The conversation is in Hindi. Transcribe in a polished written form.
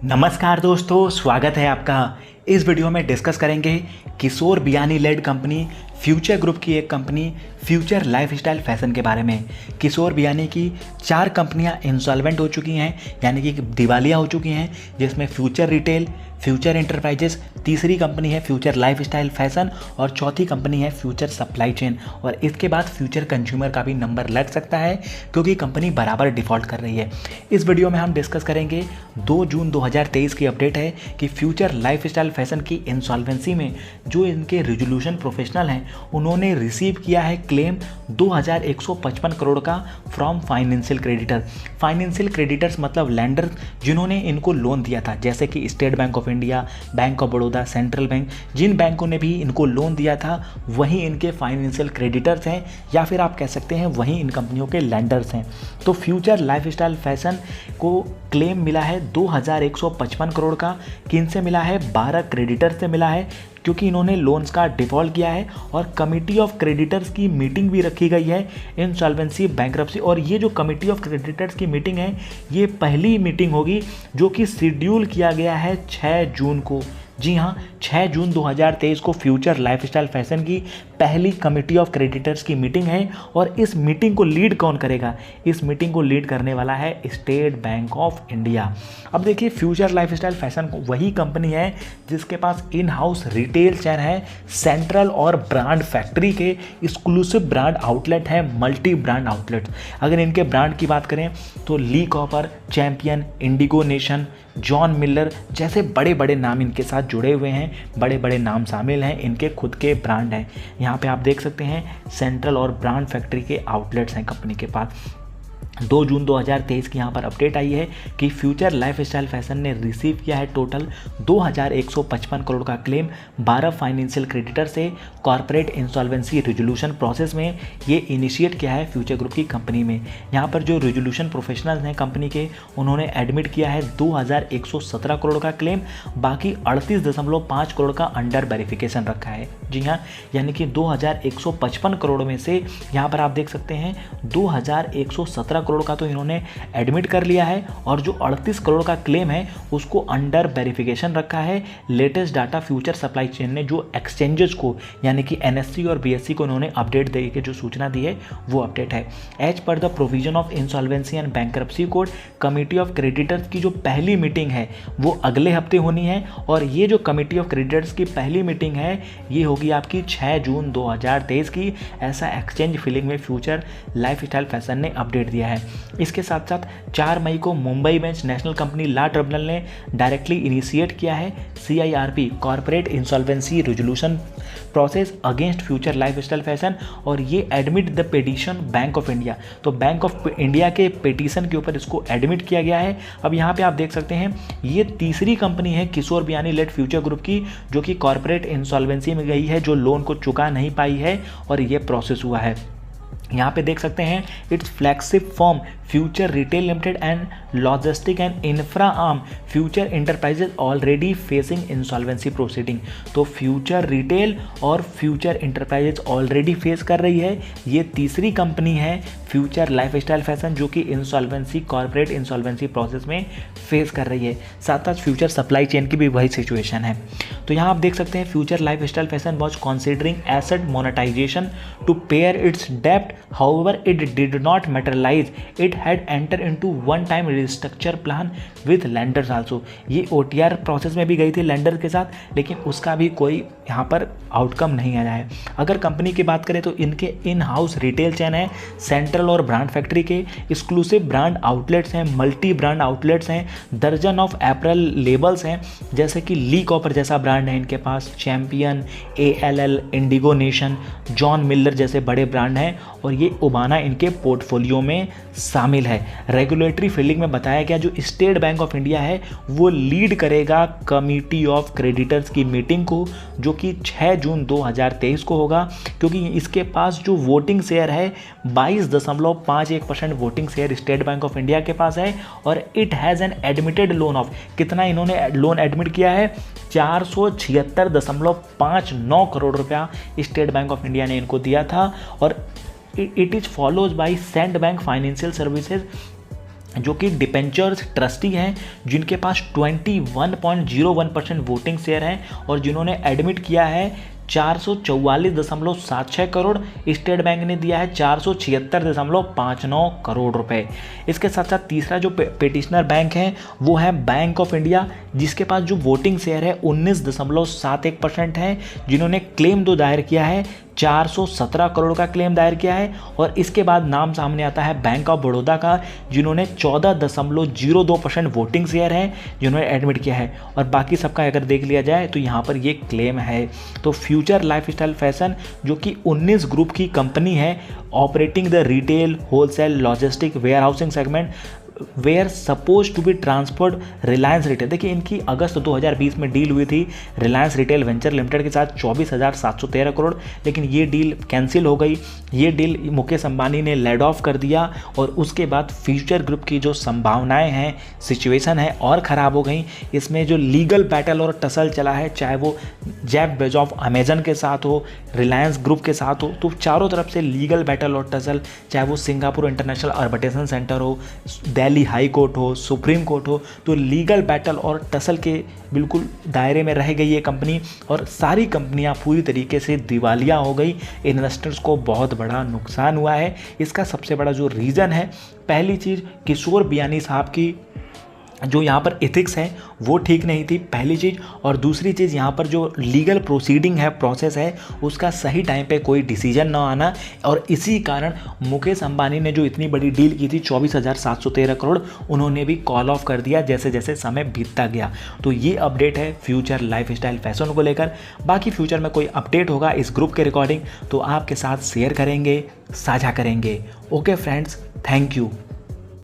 नमस्कार दोस्तों, स्वागत है आपका। इस वीडियो में डिस्कस करेंगे किशोर बियानी लेड कंपनी फ्यूचर ग्रुप की एक कंपनी फ्यूचर लाइफस्टाइल फैशन के बारे में। किशोर बियानी की 4 कंपनियां इंसॉल्वेंट हो चुकी हैं, यानी कि दिवालिया हो चुकी हैं, जिसमें फ्यूचर रिटेल, फ्यूचर एंटरप्राइजेस, तीसरी कंपनी है फ्यूचर लाइफस्टाइल फैशन और चौथी कंपनी है फ्यूचर सप्लाई चेन। और इसके बाद फ्यूचर कंज्यूमर का भी नंबर लग सकता है क्योंकि कंपनी बराबर डिफ़ॉल्ट कर रही है। इस वीडियो में हम डिस्कस करेंगे 2 जून 2023 की अपडेट है कि फ्यूचर लाइफस्टाइल फैशन की इंसॉल्वेंसी में जो इनके रेजोल्यूशन प्रोफेशनल हैं उन्होंने रिसीव किया है क्लेम 2155 करोड़ का from financial creditor. Financial creditors मतलब लैंडर जिन्होंने इनको लोन दिया था, जैसे कि स्टेट बैंक ऑफ इंडिया, बैंक ऑफ बड़ौदा, सेंट्रल बैंक। जिन बैंकों ने भी इनको लोन दिया था वही इनके फाइनेंशियल क्रेडिटर्स हैं, या फिर आप कह सकते हैं वही इन कंपनियों के लैंडर्स हैं। तो फ्यूचर लाइफस्टाइल फैशन को क्लेम मिला है 2155 करोड़ का। किन से मिला है? 12 क्रेडिटर से मिला है, क्योंकि इन्होंने लोन्स का डिफ़ॉल्ट किया है और कमिटी ऑफ क्रेडिटर्स की मीटिंग भी रखी गई है इंसॉल्वेंसी बैंक्रप्सी। और ये जो कमिटी ऑफ क्रेडिटर्स की मीटिंग है ये पहली मीटिंग होगी जो कि शेड्यूल किया गया है 6 जून को। जी हाँ, 6 जून 2023 को फ्यूचर लाइफस्टाइल फैशन की पहली कमिटी ऑफ क्रेडिटर्स की मीटिंग है। और इस मीटिंग को लीड कौन करेगा? इस मीटिंग को लीड करने वाला है स्टेट बैंक ऑफ इंडिया। अब देखिए, फ्यूचर लाइफस्टाइल फैशन वही कंपनी है जिसके पास इन हाउस रिटेल चैन है, सेंट्रल और ब्रांड फैक्ट्री के एक्सक्लूसिव ब्रांड आउटलेट है, मल्टी ब्रांड आउटलेट। अगर इनके ब्रांड की बात करें तो Lee Cooper, Champion, Indigo Nation, John Miller जैसे बड़े बड़े नाम इनके साथ जुड़े हुए हैं, बड़े बड़े नाम शामिल हैं, इनके खुद के ब्रांड हैं। यहाँ पे आप देख सकते हैं सेंट्रल और ब्रांड फैक्ट्री के आउटलेट्स हैं कंपनी के पास। 2 जून 2023 की यहाँ पर अपडेट आई है कि फ्यूचर लाइफस्टाइल फैशन ने रिसीव किया है टोटल 2155 करोड़ का क्लेम 12 फाइनेंशियल क्रेडिटर से कॉर्पोरेट इंसॉल्वेंसी रेजोल्यूशन प्रोसेस में। ये इनिशिएट किया है फ्यूचर ग्रुप की कंपनी में। यहाँ पर जो रेजोल्यूशन प्रोफेशनल्स हैं कंपनी के, उन्होंने एडमिट किया है 2117 करोड़ का क्लेम, बाकी 38.5 करोड़ का अंडर वेरिफिकेशन रखा है। जी हाँ, यानी कि 2155 करोड़ में से यहाँ पर आप देख सकते हैं 2117 करोड़ का तो इन्होंने एडमिट कर लिया है और जो 38 करोड़ का क्लेम है उसको अंडर वेरिफिकेशन रखा है। Latest data future supply chain ने जो एक्सचेंजेस को यानी कि एनएससी और बीएससी को इन्होंने अपडेट दे के जो सूचना दी है वो अपडेट है। As per the provision of insolvency and bankruptcy code, committee of creditors की जो पहली मीटिंग है वो अगले हफ्ते होनी है। और ये जो कमिटी ऑफ क्रेडिटर्स की पहली मीटिंग है ये होगी आपकी 6 जून 2023 की। ऐसा एक्सचेंज फीलिंग में फ्यूचर लाइफस्टाइल फैशन ने अपडेट दिया है। इसके साथ साथ 4 मई को मुंबई में नेशनल कंपनी लॉ ट्रिब्यूनल ने डायरेक्टली इनिशिएट किया है CIRP corporate insolvency resolution process against future Lifestyle fashion, और ये admit the petition bank of India. तो बैंक ऑफ इंडिया के पिटीशन के ऊपर इसको एडमिट किया गया है। अब यहाँ पे आप देख सकते हैं ये तीसरी कंपनी है किशोर बियानी लेड फ्यूचर ग्रुप की जो कि कॉर्पोरेट इंसॉल्वेंसी में गई है, जो लोन को चुका नहीं पाई है और ये प्रोसेस हुआ है। यहाँ पे देख सकते हैं it's flagship firm future retail limited and logistic and infra arm future enterprises already facing insolvency proceeding. तो फ्यूचर रिटेल और फ्यूचर एंटरप्राइजेज ऑलरेडी फेस कर रही है। ये तीसरी कंपनी है फ्यूचर लाइफस्टाइल फैशन जो कि इंसॉल्वेंसी कॉर्पोरेट इंसॉल्वेंसी प्रोसेस में फेस कर रही है। साथ साथ फ्यूचर सप्लाई चेन की भी वही सिचुएशन है। तो यहाँ आप देख सकते हैं Future Lifestyle Fashion was considering asset monetisation to pare its डेप्ट, however it did not materialize. It had entered into one-time restructure plan with lenders also. ये OTR प्रोसेस में भी गई थी लेंडर के साथ, लेकिन उसका भी कोई यहाँ पर आउटकम नहीं आया है। अगर कंपनी की बात करें तो इनके इन हाउस रिटेल चैन है, सेंट्रल और ब्रांड फैक्ट्री के एक्सक्लूसिव ब्रांड आउटलेट्स हैं, मल्टी ब्रांड आउटलेट्स हैं, दर्जन ऑफ एपरल लेबल्स हैं, जैसे कि ली कॉपर जैसा ब्रांड है इनके पास, Champion, ALL, Indigo Nation, John Miller जैसे बड़े ब्रांड हैं और ये उबाना इनके पोर्टफोलियो में शामिल है। रेगुलेटरी फील्डिंग में बताया गया जो स्टेट बैंक ऑफ इंडिया है वो लीड करेगा कमिटी ऑफ क्रेडिटर्स की मीटिंग को, जो कि 6 जून 2023 को होगा, क्योंकि इसके पास जो वोटिंग शेयर है 22.51% voting share state Bank of India के पास है। और it has an admitted loan of, कितना इन्होंने लोन एडमिट किया है? 476.59 करोड़ रुपया स्टेट बैंक ऑफ इंडिया ने इनको दिया था। और it is follows by Cent Bank Financial Services जो कि डिपेंचर्स ट्रस्टी हैं, जिनके पास 21.01% वोटिंग शेयर हैं और जिन्होंने एडमिट किया है 444.76 करोड़। स्टेट बैंक ने दिया है 476.59 करोड़ रुपए। इसके साथ साथ तीसरा जो पेटिशनर बैंक है वो है बैंक ऑफ इंडिया, जिसके पास जो वोटिंग शेयर है 19.71% है, जिन्होंने क्लेम दो दायर किया है 417 करोड़ का क्लेम दायर किया है। और इसके बाद नाम सामने आता है बैंक ऑफ बड़ौदा का, जिन्होंने 14.02% वोटिंग शेयर है, जिन्होंने एडमिट किया है। और बाकी सबका अगर देख लिया जाए तो यहाँ पर ये क्लेम है। तो फ्यूचर लाइफस्टाइल फैशन जो कि 19 ग्रुप की कंपनी है, operating the retail wholesale logistic warehousing segment were suppose to be transferred Reliance Retail. देखिए इनकी अगस्त 2020 में डील हुई थी रिलायंस रिटेल वेंचर लिमिटेड के साथ 24,713 करोड़, लेकिन ये डील कैंसिल हो गई। ये डील मुकेश अंबानी ने लेड ऑफ कर दिया और उसके बाद फ्यूचर ग्रुप की जो संभावनाएं हैं, सिचुएशन है और ख़राब हो गई। इसमें जो लीगल बैटल और टसल चला है, चाहे वो जेफ बेजोस अमेजन के साथ हो, रिलायंस ग्रुप के साथ हो, तो चारों तरफ से लीगल बैटल और टसल, चाहे वो सिंगापुर इंटरनेशनल आर्बिट्रेशन सेंटर हो, दिल्ली हाई कोर्ट हो, सुप्रीम कोर्ट हो, तो लीगल बैटल और टसल के बिल्कुल दायरे में रह गई ये कंपनी और सारी कंपनियां पूरी तरीके से दिवालिया हो गई। इन्वेस्टर्स को बहुत बड़ा नुकसान हुआ है। इसका सबसे बड़ा जो रीज़न है, पहली चीज़ किशोर बियानी साहब की जो यहाँ पर एथिक्स है वो ठीक नहीं थी, पहली चीज़। और दूसरी चीज़ यहाँ पर जो लीगल प्रोसीडिंग है, प्रोसेस है, उसका सही टाइम पे कोई डिसीजन ना आना। और इसी कारण मुकेश अंबानी ने जो इतनी बड़ी डील की थी 24,713 करोड़, उन्होंने भी कॉल ऑफ कर दिया जैसे जैसे समय बीतता गया। तो ये अपडेट है फ्यूचर लाइफस्टाइल फैशन को लेकर। बाकी फ्यूचर में कोई अपडेट होगा इस ग्रुप के रिकॉर्डिंग तो आपके साथ शेयर करेंगे, साझा करेंगे। Okay friends, thank you.